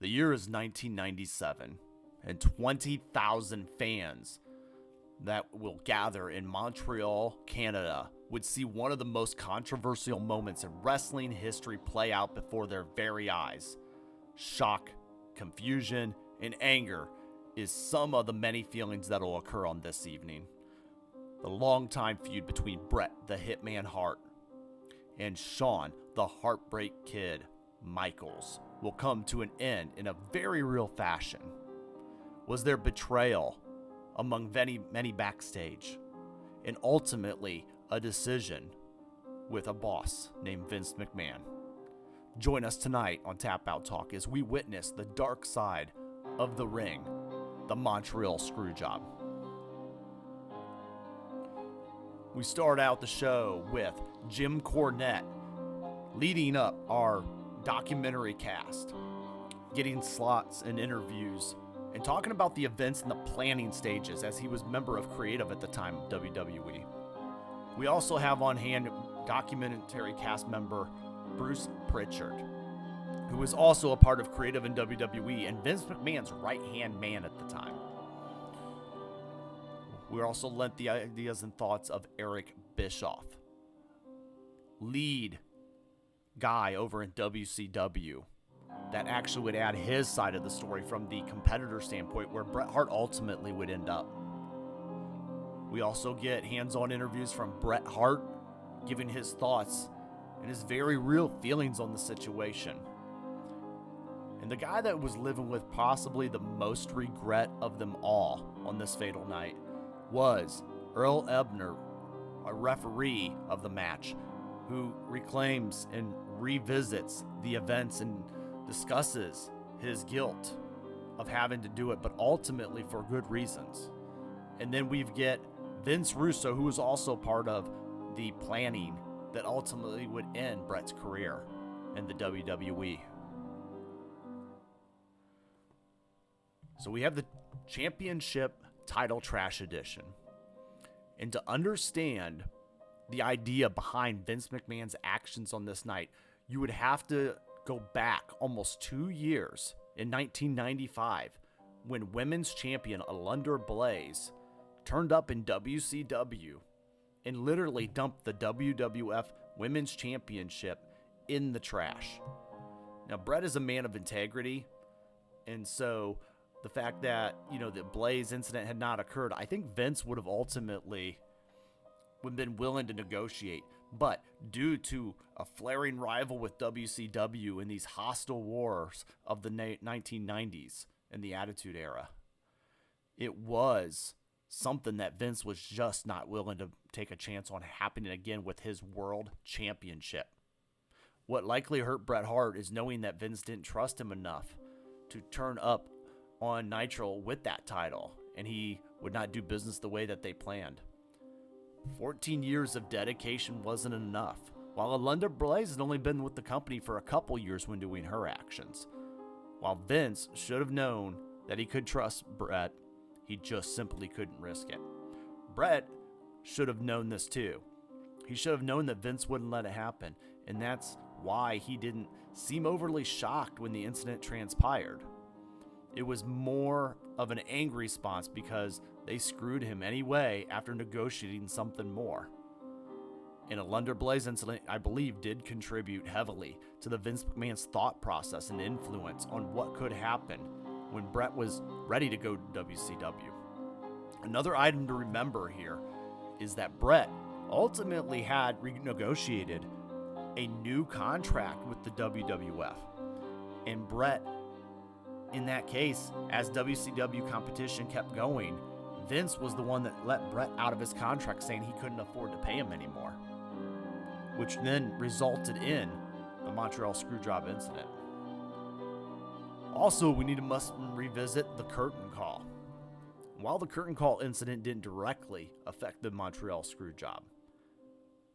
The year is 1997, and 20,000 fans that will gather in Montreal, Canada, would see one of the most controversial moments in wrestling history play out before their very eyes. Shock, confusion, and anger is some of the many feelings that will occur on this evening. The longtime feud between Bret the Hitman Hart and Shawn the Heartbreak Kid Michaels will come to an end in a very real fashion. Was there betrayal among many backstage, and ultimately a decision with a boss named Vince McMahon? Join us tonight on Tap Out Talk as we witness the dark side of the ring, the Montreal Screwjob. We start out the show with Jim Cornette leading up our documentary cast, getting slots and interviews, and talking about the events and the planning stages as he was member of creative at the time of WWE. We also have on hand documentary cast member Bruce Pritchard, who was also a part of creative in WWE and Vince McMahon's right-hand man at the time. We also lent the ideas and thoughts of Eric Bischoff, lead guy over in WCW, that actually would add his side of the story from the competitor standpoint, where Bret Hart ultimately would end up. We also get hands-on interviews from Bret Hart, giving his thoughts and his very real feelings on the situation. And the guy that was living with possibly the most regret of them all on this fatal night was Earl Ebner, a referee of the match, who reclaims and revisits the events and discusses his guilt of having to do it, but ultimately for good reasons. And then we get Vince Russo, who was also part of the planning that ultimately would end Bret's career in the WWE. So we have the championship title trash edition. And to understand the idea behind Vince McMahon's actions on this night, you would have to go back almost 2 years in 1995 when women's champion Alundra Blaze turned up in WCW and literally dumped the WWF Women's Championship in the trash. Now, Bret is a man of integrity, and so the fact that, the Blaze incident had not occurred, I think Vince would have ultimately been willing to negotiate. But due to a flaring rival with WCW in these hostile wars of the 1990s and the Attitude Era, it was something that Vince was just not willing to take a chance on happening again with his world championship. What likely hurt Bret Hart is knowing that Vince didn't trust him enough to turn up on Nitro with that title, and he would not do business the way that they planned. 14 years of dedication wasn't enough, while Alundra Blaze had only been with the company for a couple years when doing her actions. While Vince should have known that he could trust Bret, he just simply couldn't risk it. Bret should have known this too. He should have known that Vince wouldn't let it happen, and that's why he didn't seem overly shocked when the incident transpired. It was more of an angry response because they screwed him anyway after negotiating something more. And Alundra Blaze incident, I believe, did contribute heavily to the Vince McMahon's thought process and influence on what could happen when Bret was ready to go to WCW. Another item to remember here is that Bret ultimately had renegotiated a new contract with the WWF. And Bret, in that case, as WCW competition kept going, Vince was the one that let Bret out of his contract, saying he couldn't afford to pay him anymore, which then resulted in the Montreal Screwjob incident. Also, we must revisit the curtain call. While the curtain call incident didn't directly affect the Montreal Screwjob,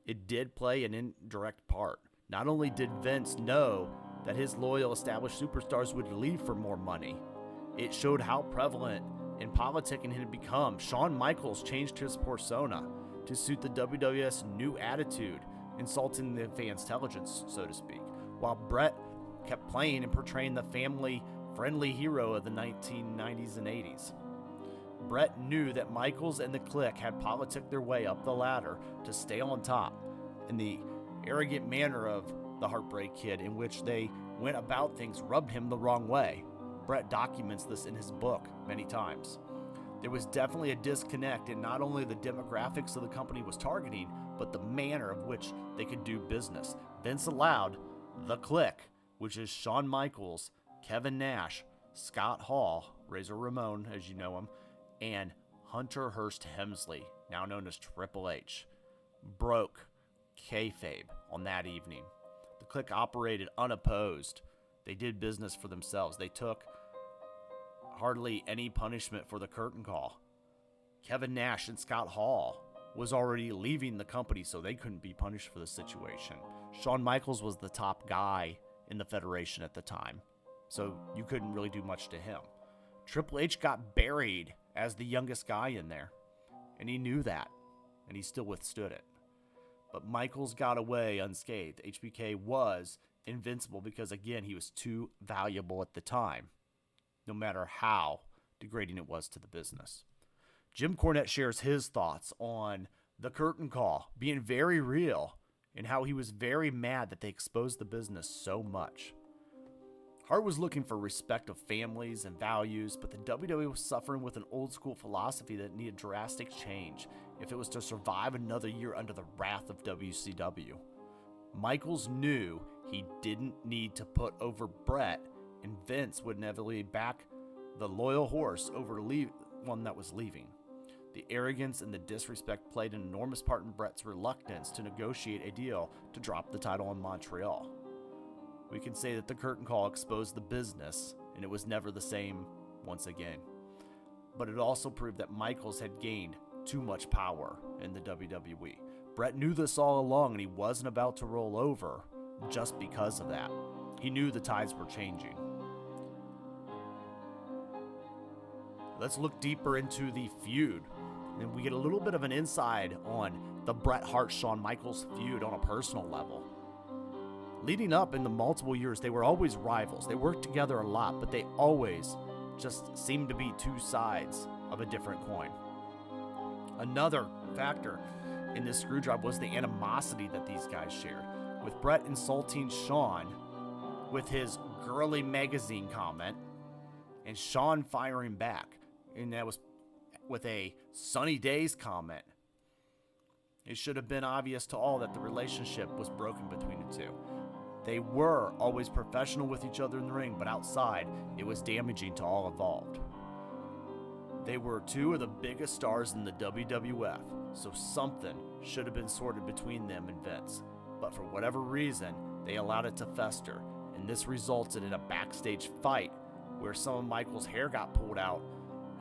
it did play an indirect part. Not only did Vince know that his loyal established superstars would leave for more money, it showed how prevalent in politicking it had become. Shawn Michaels changed his persona to suit the WWF's new attitude, insulting the fans' intelligence, so to speak, while Bret kept playing and portraying the family friendly hero of the 1990s and 80s. Bret knew that Michaels and the Clique had politicked their way up the ladder to stay on top, and the arrogant manner of the Heartbreak Kid in which they went about things rubbed him the wrong way. Bret documents this in his book many times. There was definitely a disconnect in not only the demographics of the company was targeting, but the manner of which they could do business. Vince allowed the Clique, which is Shawn Michaels, Kevin Nash, Scott Hall, Razor Ramon as you know him, and Hunter Hearst Helmsley, now known as Triple H, broke kayfabe on that evening. The Clique operated unopposed. They did business for themselves. They took hardly any punishment for the curtain call. Kevin Nash and Scott Hall was already leaving the company, so they couldn't be punished for the situation. Shawn Michaels was the top guy in the Federation at the time, so you couldn't really do much to him. Triple H got buried as the youngest guy in there, and he knew that, and he still withstood it. But Michaels got away unscathed. HBK was invincible because, again, he was too valuable at the time, no matter how degrading it was to the business. Jim Cornette shares his thoughts on the curtain call being very real and how he was very mad that they exposed the business so much. Hart was looking for respect of families and values, but the WWE was suffering with an old school philosophy that needed drastic change if it was to survive another year under the wrath of WCW. Michaels knew he didn't need to put over Bret, and Vince would inevitably back the loyal horse over one that was leaving. The arrogance and the disrespect played an enormous part in Bret's reluctance to negotiate a deal to drop the title in Montreal. We can say that the curtain call exposed the business, and it was never the same once again. But it also proved that Michaels had gained too much power in the WWE. Bret knew this all along, and he wasn't about to roll over just because of that. He knew the tides were changing. Let's look deeper into the feud, and we get a little bit of an inside on the Bret Hart-Shawn Michaels feud on a personal level. Leading up in the multiple years, they were always rivals. They worked together a lot, but they always just seemed to be two sides of a different coin. Another factor in this screw job was the animosity that these guys shared, with Bret insulting Shawn with his girly magazine comment and Shawn firing back, and that was with a sunny days comment. It should have been obvious to all that the relationship was broken between the two. They were always professional with each other in the ring, but outside, it was damaging to all involved. They were two of the biggest stars in the WWF, so something should have been sorted between them and Vince. But for whatever reason, they allowed it to fester, and this resulted in a backstage fight where some of Michaels' hair got pulled out,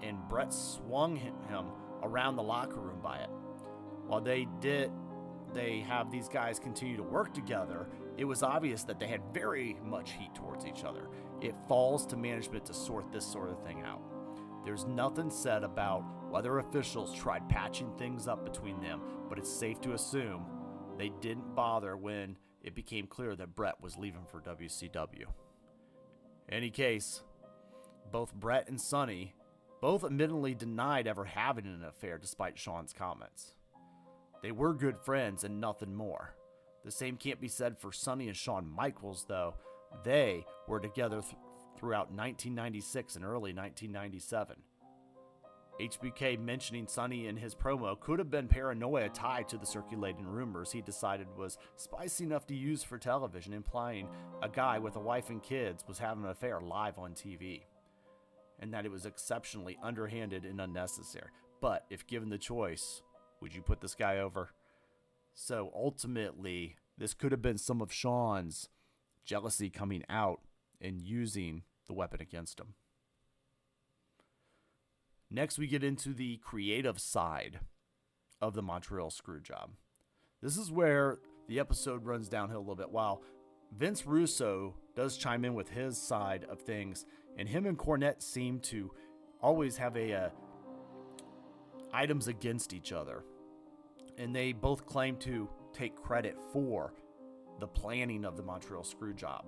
and Bret swung him around the locker room by it. While they have these guys continue to work together, it was obvious that they had very much heat towards each other. It falls to management to sort this sort of thing out. There's nothing said about whether officials tried patching things up between them, but it's safe to assume they didn't bother when it became clear that Bret was leaving for WCW. In any case, both Bret and Sonny both admittedly denied ever having an affair despite Shawn's comments. They were good friends and nothing more. The same can't be said for Sonny and Shawn Michaels, though. They were together throughout 1996 and early 1997. HBK mentioning Sonny in his promo could have been paranoia tied to the circulating rumors he decided was spicy enough to use for television, implying a guy with a wife and kids was having an affair live on TV, and that it was exceptionally underhanded and unnecessary. But if given the choice, would you put this guy over? So ultimately, this could have been some of Shawn's jealousy coming out and using the weapon against him. Next, we get into the creative side of the Montreal Screwjob. This is where the episode runs downhill a little bit. While Vince Russo does chime in with his side of things, and him and Cornette seem to always have items against each other. And they both claim to take credit for the planning of the Montreal Screwjob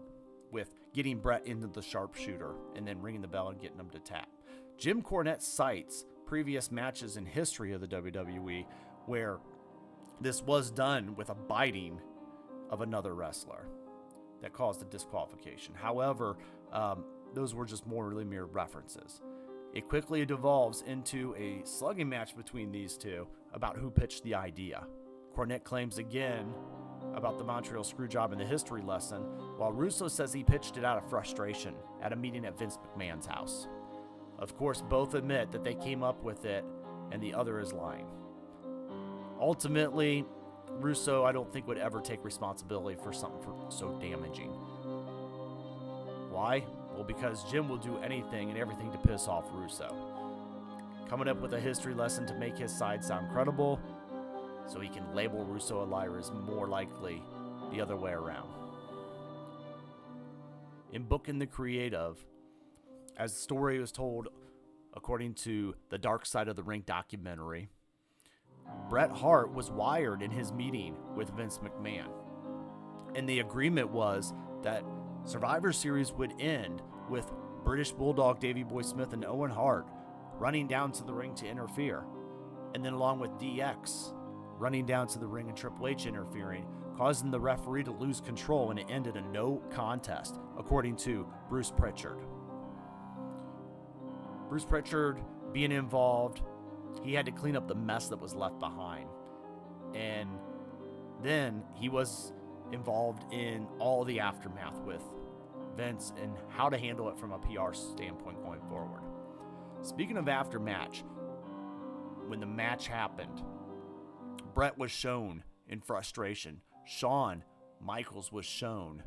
with getting Brett into the sharpshooter and then ringing the bell and getting him to tap. Jim Cornette cites previous matches in history of the WWE where this was done with a biting of another wrestler that caused a disqualification. However, those were just really mere references. It quickly devolves into a slugging match between these two about who pitched the idea. Cornette claims again about the Montreal Screwjob in the history lesson, while Russo says he pitched it out of frustration at a meeting at Vince McMahon's house. Of course, both admit that they came up with it, and the other is lying. Ultimately, Russo, I don't think, would ever take responsibility for something so damaging. Why? Well, because Jim will do anything and everything to piss off Russo. Coming up with a history lesson to make his side sound credible, so he can label Russo a liar is more likely the other way around. In Booking the Creative, as the story was told according to the Dark Side of the Ring documentary, Bret Hart was wired in his meeting with Vince McMahon. And the agreement was that Survivor Series would end with British Bulldog Davey Boy Smith and Owen Hart running down to the ring to interfere. And then along with DX running down to the ring and Triple H interfering, causing the referee to lose control, and it ended a no contest, according to Bruce Pritchard. Bruce Pritchard being involved, he had to clean up the mess that was left behind. And then he was involved in all the aftermath with Vince and how to handle it from a PR standpoint going forward. Speaking of aftermatch, when the match happened, Bret was shown in frustration. Shawn Michaels was shown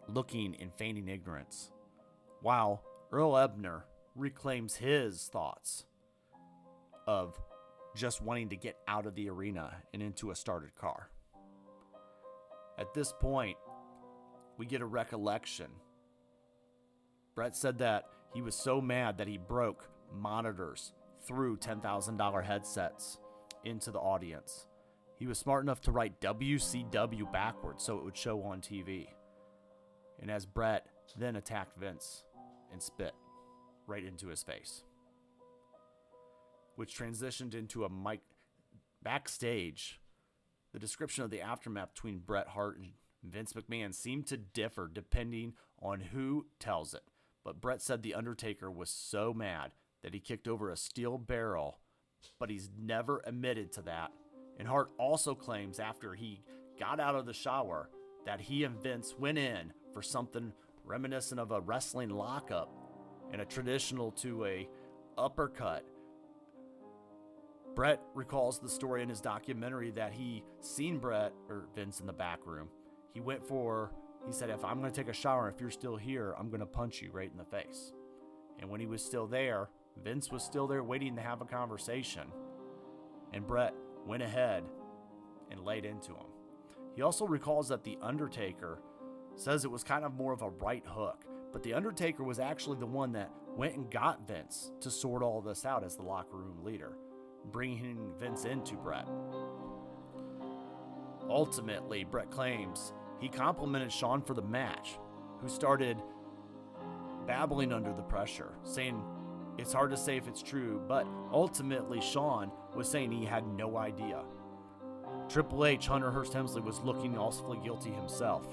looking and feigning ignorance, while Earl Hebner reclaims his thoughts of just wanting to get out of the arena and into a started car. At this point, we get a recollection. Bret said that he was so mad that he broke monitors through $10,000 headsets into the audience. He was smart enough to write WCW backwards so it would show on TV. And as Bret then attacked Vince and spit right into his face, which transitioned into a mic backstage. The description of the aftermath between Bret Hart and Vince McMahon seemed to differ depending on who tells it. But Bret said The Undertaker was so mad that he kicked over a steel barrel, but he's never admitted to that. And Hart also claims after he got out of the shower that he and Vince went in for something reminiscent of a wrestling lockup and a traditional to a uppercut. Bret recalls the story in his documentary that he seen Vince in the back room. He said, if I'm going to take a shower, if you're still here, I'm going to punch you right in the face. And when he was still there, Vince was still there waiting to have a conversation. And Bret went ahead and laid into him. He also recalls that The Undertaker says it was kind of more of a right hook, but The Undertaker was actually the one that went and got Vince to sort all this out as the locker room leader, bringing Vince into Bret. Ultimately, Bret claims he complimented Shawn for the match, who started babbling under the pressure, saying it's hard to say if it's true, but ultimately Shawn was saying he had no idea. Triple H, Hunter Hearst Helmsley, was looking awfully guilty himself,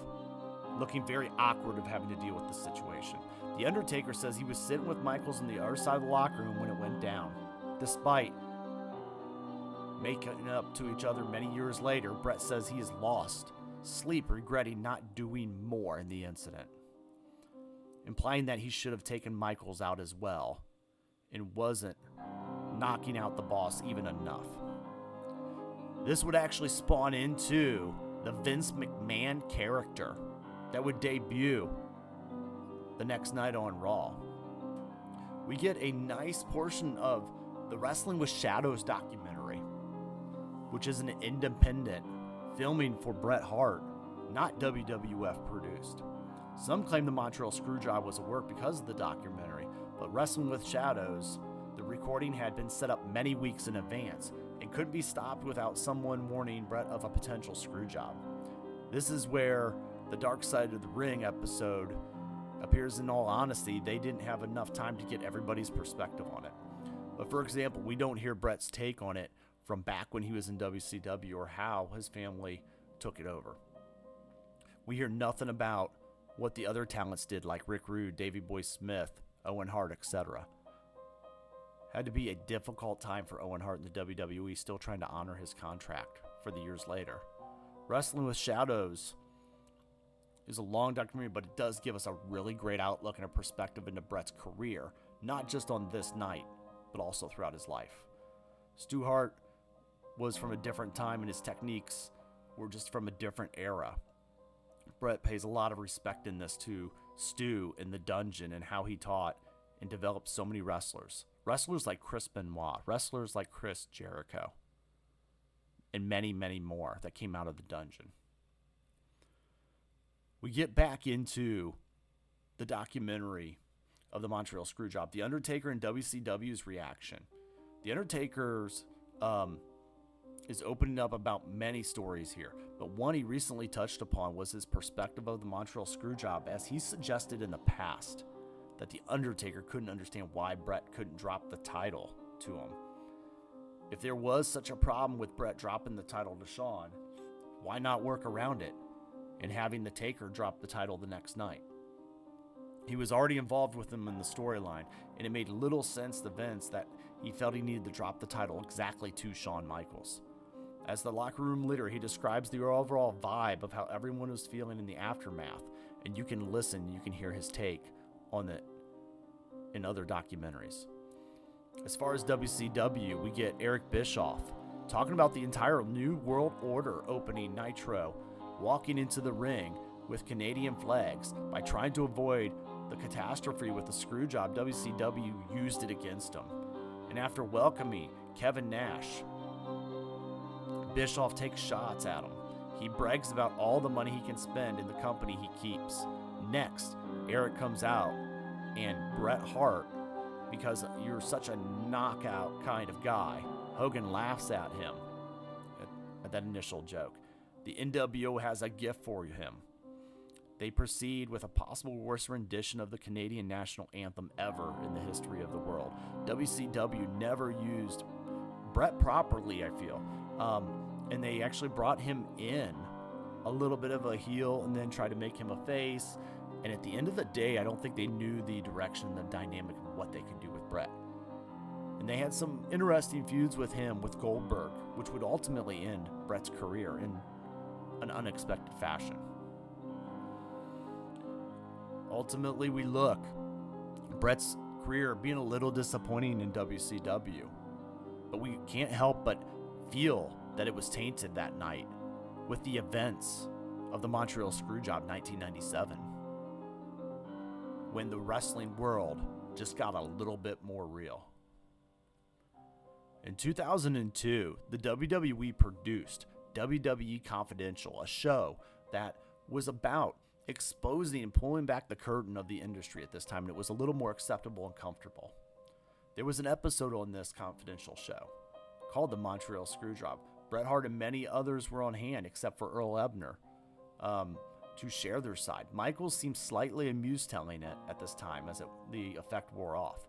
looking very awkward of having to deal with the situation. The Undertaker says he was sitting with Michaels on the other side of the locker room when it went down. Despite making up to each other many years later, Bret says he has lost sleep regretting not doing more in the incident, implying that he should have taken Michaels out as well and wasn't knocking out the boss even enough. This would actually spawn into the Vince McMahon character that would debut the next night on Raw. We get a nice portion of the Wrestling with Shadows documentary, which is an independent filming for Bret Hart, not WWF produced. Some claim the Montreal Screwjob was a work because of the documentary, but Wrestling with Shadows, the recording had been set up many weeks in advance and couldn't be stopped without someone warning Bret of a potential screwjob. This is where The Dark Side of the Ring episode appears, in all honesty, they didn't have enough time to get everybody's perspective on it. But for example, we don't hear Bret's take on it from back when he was in WCW or how his family took it over. We hear nothing about what the other talents did, like Rick Rude, Davey Boy Smith, Owen Hart, etc. Had to be a difficult time for Owen Hart in the WWE, still trying to honor his contract for the years later. Wrestling with Shadows is a long documentary, but it does give us a really great outlook and a perspective into Bret's career, not just on this night, but also throughout his life. Stu Hart was from a different time, and his techniques were just from a different era. Bret pays a lot of respect in this to Stu in the dungeon and how he taught and developed so many wrestlers. Wrestlers like Chris Benoit, wrestlers like Chris Jericho, and many, many more that came out of the dungeon. We get back into the documentary of the Montreal Screwjob, The Undertaker and WCW's reaction. The Undertaker's is opening up about many stories here, but one he recently touched upon was his perspective of the Montreal Screwjob, as he suggested in the past that The Undertaker couldn't understand why Bret couldn't drop the title to him. If there was such a problem with Bret dropping the title to Shawn, why not work around it and having the Taker drop the title the next night? He was already involved with him in the storyline, and it made little sense to Vince that he felt he needed to drop the title exactly to Shawn Michaels. As the locker room leader, he describes the overall vibe of how everyone was feeling in the aftermath, and you can listen, you can hear his take on it in other documentaries. As far as WCW, we get Eric Bischoff talking about the entire New World Order opening Nitro, walking into the ring with Canadian flags. By trying to avoid the catastrophe with the Screwjob, WCW used it against him. And after welcoming Kevin Nash, Bischoff takes shots at him. He brags about all the money he can spend in the company he keeps. Next, Eric comes out, and Bret Hart, because you're such a knockout kind of guy, Hogan laughs at him at that initial joke. The NWO has a gift for him. They proceed with a possible worst rendition of the Canadian national anthem ever in the history of the world. WCW never used Bret properly, I feel. And they actually brought him in a little bit of a heel and then tried to make him a face. And at the end of the day, I don't think they knew the direction, the dynamic of what they could do with Bret. And they had some interesting feuds with him, with Goldberg, which would ultimately end Bret's career in an unexpected fashion. Ultimately, we look Bret's career being a little disappointing in WCW, but we can't help but feel that it was tainted that night with the events of the Montreal Screwjob 1997, when the wrestling world just got a little bit more real. In 2002, the WWE produced WWE Confidential, a show that was about exposing and pulling back the curtain of the industry at this time, and it was a little more acceptable and comfortable. There was an episode on this confidential show called the Montreal Screwjob. Bret Hart and many others were on hand, except for Earl Ebner, to share their side. Michaels seemed slightly amused telling it at this time as the effect wore off,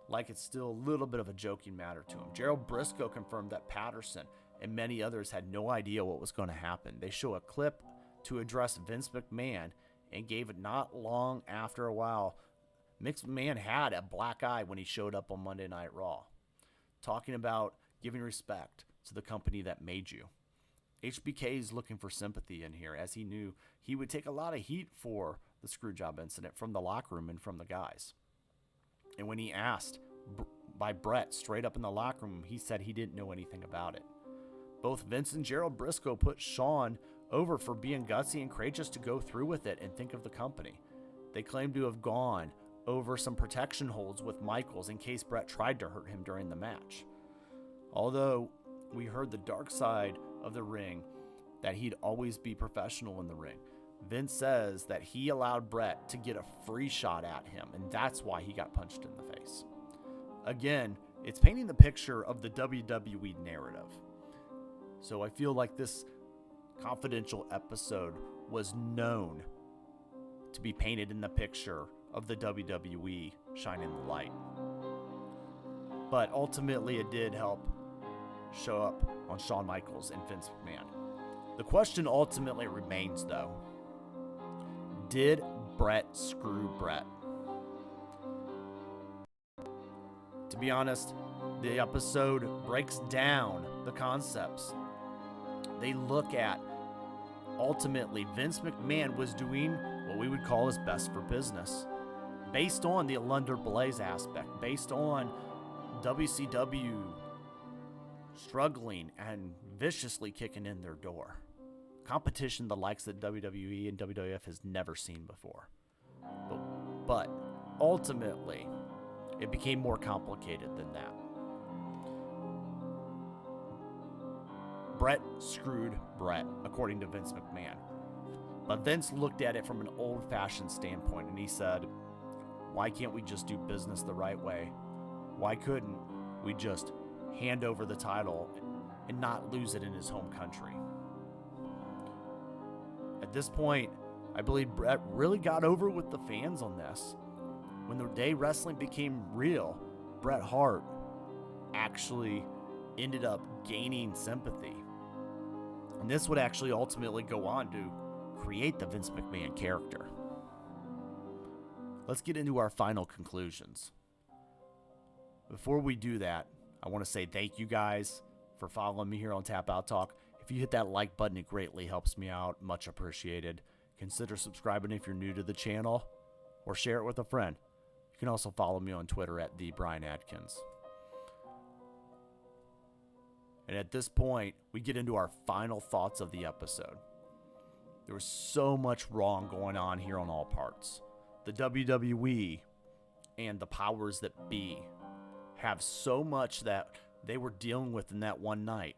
like it's still a little bit of a joking matter to him. Gerald Briscoe confirmed that Patterson and many others had no idea what was going to happen. They show a clip to address Vince McMahon and gave it not long after a while. McMahon had a black eye when he showed up on Monday Night Raw, talking about giving respect to the company that made you. HBK is looking for sympathy in here, as he knew he would take a lot of heat for the Screwjob incident from the locker room and from the guys. And when he asked by Bret straight up in the locker room, he said he didn't know anything about it. Both Vince and Gerald Briscoe put Shawn over for being gutsy and courageous to go through with it and think of the company. They claimed to have gone over some protection holds with Michaels in case Bret tried to hurt him during the match. Although we heard the dark side of the ring, that he'd always be professional in the ring, Vince says that he allowed Bret to get a free shot at him, and that's why he got punched in the face. Again, it's painting the picture of the WWE narrative. So I feel like this confidential episode was known to be painted in the picture of the WWE shining the light. But ultimately, it did help show up on Shawn Michaels and Vince McMahon. The question ultimately remains, though, did Bret screw Bret? To be honest, the episode breaks down the concepts. They look at, ultimately, Vince McMahon was doing what we would call his best for business, based on the Alundra Blaze aspect, based on WCW struggling and viciously kicking in their door. Competition the likes that WWE and WWF has never seen before. But ultimately, it became more complicated than that. Bret screwed Bret, according to Vince McMahon. But Vince looked at it from an old-fashioned standpoint, and he said, why can't we just do business the right way? Why couldn't we just hand over the title and not lose it in his home country? At this point, I believe Bret really got over with the fans on this. When the day wrestling became real, Bret Hart actually ended up gaining sympathy. And this would actually ultimately go on to create the Vince McMahon character. Let's get into our final conclusions. Before we do that, I want to say thank you guys for following me here on Tap Out Talk. If you hit that like button, it greatly helps me out. Much appreciated. Consider subscribing if you're new to the channel, or share it with a friend. You can also follow me on Twitter at @Bryan_Adkins. And at this point, we get into our final thoughts of the episode. There was so much wrong going on here on all parts. The WWE and the powers that be have so much that they were dealing with in that one night.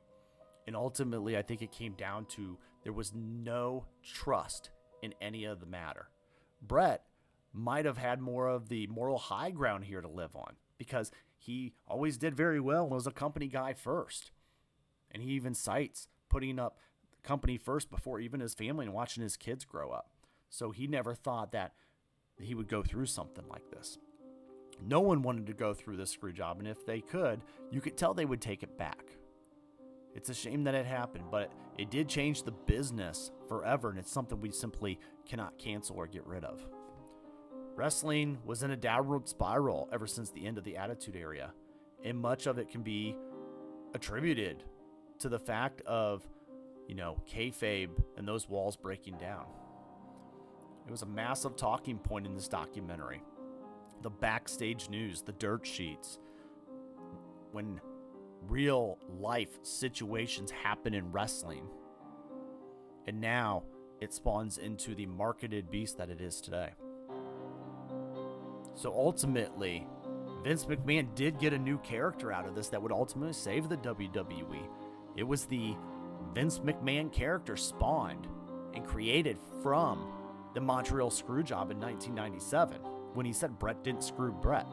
And ultimately, I think it came down to there was no trust in any of the matter. Bret might have had more of the moral high ground here to live on, because he always did very well and was a company guy first. And he even cites putting up the company first before even his family and watching his kids grow up. So he never thought that he would go through something like this. No one wanted to go through this screw job, and if they could, you could tell they would take it back. It's a shame that it happened, but it did change the business forever, and it's something we simply cannot cancel or get rid of. Wrestling was in a downward spiral ever since the end of the Attitude Era, and much of it can be attributed to the fact of, kayfabe and those walls breaking down. It was a massive talking point in this documentary. The backstage news, the dirt sheets, when real life situations happen in wrestling. And now it spawns into the marketed beast that it is today. So ultimately, Vince McMahon did get a new character out of this that would ultimately save the WWE. It was the Vince McMahon character spawned and created from the Montreal Screwjob in 1997, when he said Bret didn't screw Bret,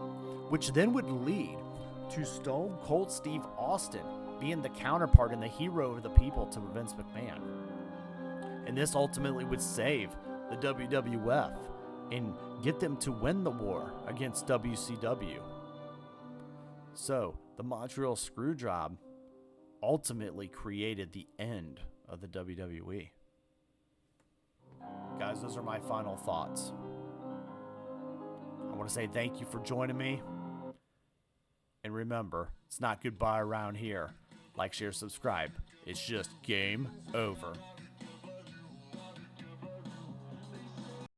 which then would lead to Stone Cold Steve Austin being the counterpart and the hero of the people to Vince McMahon. And this ultimately would save the WWF and get them to win the war against WCW. So the Montreal Screwjob ultimately created the end of the WWE. Guys, those are my final thoughts. I want to say thank you for joining me. And remember, it's not goodbye around here. Like, share, subscribe. It's just game over.